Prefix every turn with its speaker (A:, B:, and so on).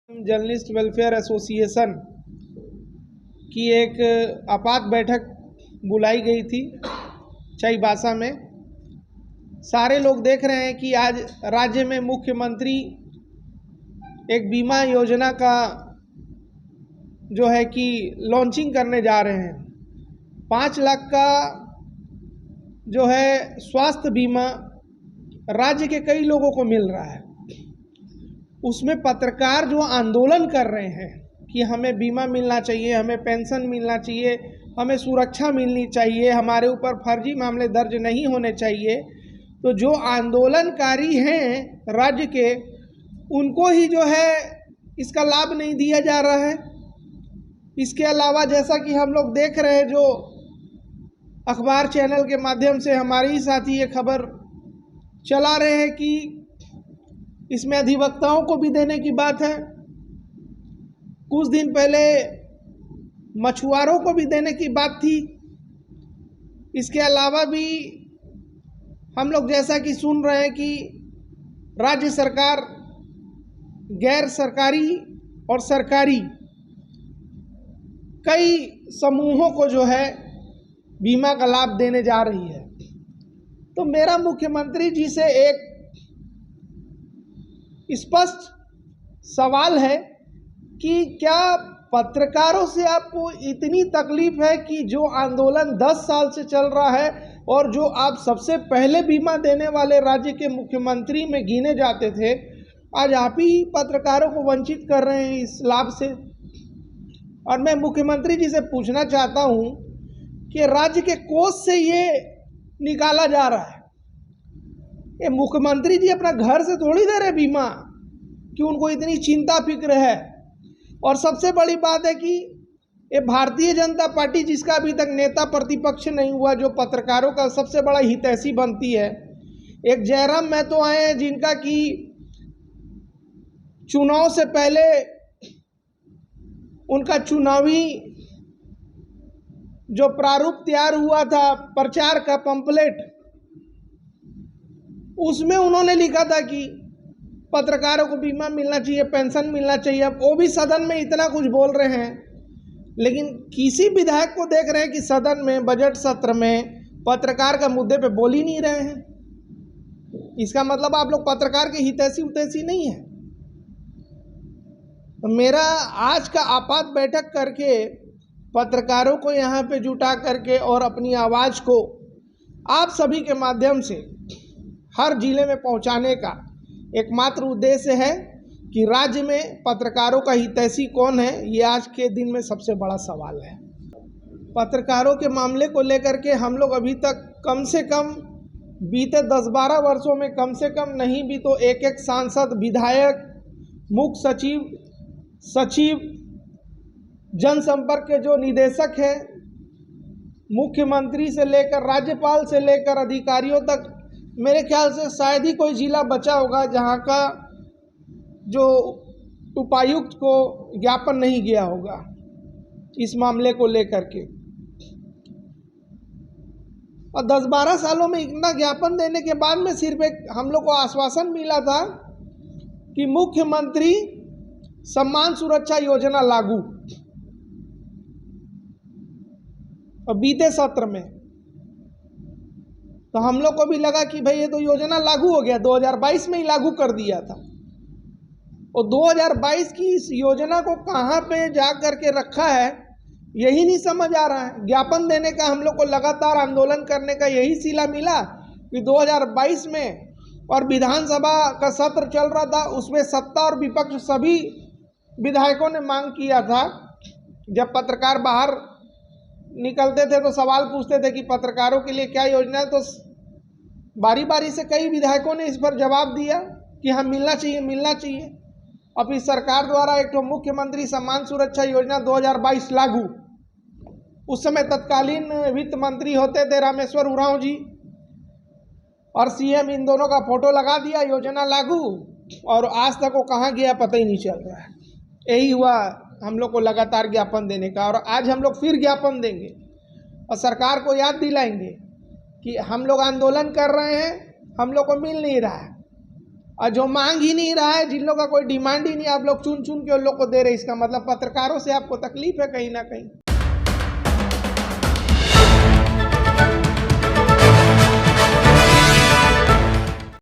A: Journalist welfare association की एक आपात बैठक बुलाई गई थी चाईबासा में। सारे लोग देख रहे हैं कि आज राज्य में मुख्यमंत्री एक बीमा योजना का जो है कि लॉन्चिंग करने जा रहे हैं। 5 लाख का जो है स्वास्थ्य बीमा राज्य के कई लोगों को मिल रहा है। उसमें पत्रकार जो आंदोलन कर रहे हैं कि हमें बीमा मिलना चाहिए, हमें पेंशन मिलना चाहिए, हमें सुरक्षा मिलनी चाहिए, हमारे ऊपर फर्जी मामले दर्ज नहीं होने चाहिए, तो जो आंदोलनकारी हैं राज्य के, उनको ही जो है इसका लाभ नहीं दिया जा रहा है। इसके अलावा जैसा कि हम लोग देख रहे हैं, जो अखबार चैनल के माध्यम से हमारे ही साथी ये खबर चला रहे हैं कि इसमें अधिवक्ताओं को भी देने की बात है। कुछ दिन पहले मछुआरों को भी देने की बात थी। इसके अलावा भी हम लोग जैसा कि सुन रहे हैं कि राज्य सरकार गैर सरकारी और सरकारी कई समूहों को जो है बीमा का लाभ देने जा रही है। तो मेरा मुख्यमंत्री जी से एक स्पष्ट सवाल है कि क्या पत्रकारों से आपको इतनी तकलीफ है कि जो आंदोलन 10 साल से चल रहा है और जो आप सबसे पहले बीमा देने वाले राज्य के मुख्यमंत्री में गिने जाते थे, आज आप ही पत्रकारों को वंचित कर रहे हैं इस लाभ से। और मैं मुख्यमंत्री जी से पूछना चाहता हूं कि राज्य के कोष से ये निकाला जा रहा है। ये मुख्यमंत्री जी अपना घर से थोड़ी दे रहे बीमा कि उनको इतनी चिंता फिक्र है। और सबसे बड़ी बात है कि ये भारतीय जनता पार्टी, जिसका अभी तक नेता प्रतिपक्ष नहीं हुआ, जो पत्रकारों का सबसे बड़ा हितैषी बनती है। एक जयराम महतो आए हैं जिनका कि चुनाव से पहले उनका चुनावी जो प्रारूप तैयार हुआ था प्रचार का पंपलेट, उसमें उन्होंने लिखा था कि पत्रकारों को बीमा मिलना चाहिए, पेंशन मिलना चाहिए। अब वो भी सदन में इतना कुछ बोल रहे हैं, लेकिन किसी विधायक को देख रहे हैं कि सदन में बजट सत्र में पत्रकार का मुद्दे पे बोल ही नहीं रहे हैं। इसका मतलब आप लोग पत्रकार के हितैषी उतैषी नहीं है। तो मेरा आज का आपात बैठक करके पत्रकारों को यहाँ पे जुटा करके और अपनी आवाज़ को आप सभी के माध्यम से हर जिले में पहुंचाने का एकमात्र उद्देश्य है कि राज्य में पत्रकारों का हितैषी कौन है, ये आज के दिन में सबसे बड़ा सवाल है। पत्रकारों के मामले को लेकर के हम लोग अभी तक कम से कम बीते 10-12 वर्षों में कम से कम नहीं भी तो एक सांसद, विधायक, मुख्य सचिव, सचिव, जनसंपर्क के जो निदेशक हैं, मुख्यमंत्री से लेकर राज्यपाल से लेकर अधिकारियों तक, मेरे ख्याल से शायद ही कोई जिला बचा होगा जहां का जो उपायुक्त को ज्ञापन नहीं गया होगा इस मामले को लेकर के। और 10-12 सालों में इतना ज्ञापन देने के बाद में सिर्फ एक हम लोग को आश्वासन मिला था कि मुख्यमंत्री सम्मान सुरक्षा योजना लागू। और बीते सत्र में तो हम लोग को भी लगा कि भाई ये तो योजना लागू हो गया, 2022 में ही लागू कर दिया था। और 2022 की इस योजना को कहाँ पे जा करके रखा है यही नहीं समझ आ रहा है। ज्ञापन देने का हम लोग को लगातार आंदोलन करने का यही सिला मिला कि 2022 में और विधानसभा का सत्र चल रहा था, उसमें सत्ता और विपक्ष सभी विधायकों ने मांग किया था। जब पत्रकार बाहर निकलते थे तो सवाल पूछते थे कि पत्रकारों के लिए क्या योजना है, तो बारी बारी से कई विधायकों ने इस पर जवाब दिया कि हम मिलना चाहिए, मिलना चाहिए। अब इस सरकार द्वारा एक तो मुख्यमंत्री सम्मान सुरक्षा योजना 2022 लागू। उस समय तत्कालीन वित्त मंत्री होते थे रामेश्वर उरांव जी, और सीएम इन दोनों का फोटो लगा दिया, योजना लागू। और आज तक वो कहाँ गया पता ही नहीं चल रहा है। यही हुआ हम लोग को लगातार ज्ञापन देने का, और आज हम लोग फिर ज्ञापन देंगे और सरकार को याद दिलाएंगे कि हम लोग आंदोलन कर रहे हैं, हम लोग को मिल नहीं रहा है। और जो मांग ही नहीं रहा है, जिन लोगों का कोई डिमांड ही नहीं, आप लोग चुन चुन के उन लोग को दे रहे, इसका मतलब पत्रकारों से आपको तकलीफ है कहीं ना कहीं।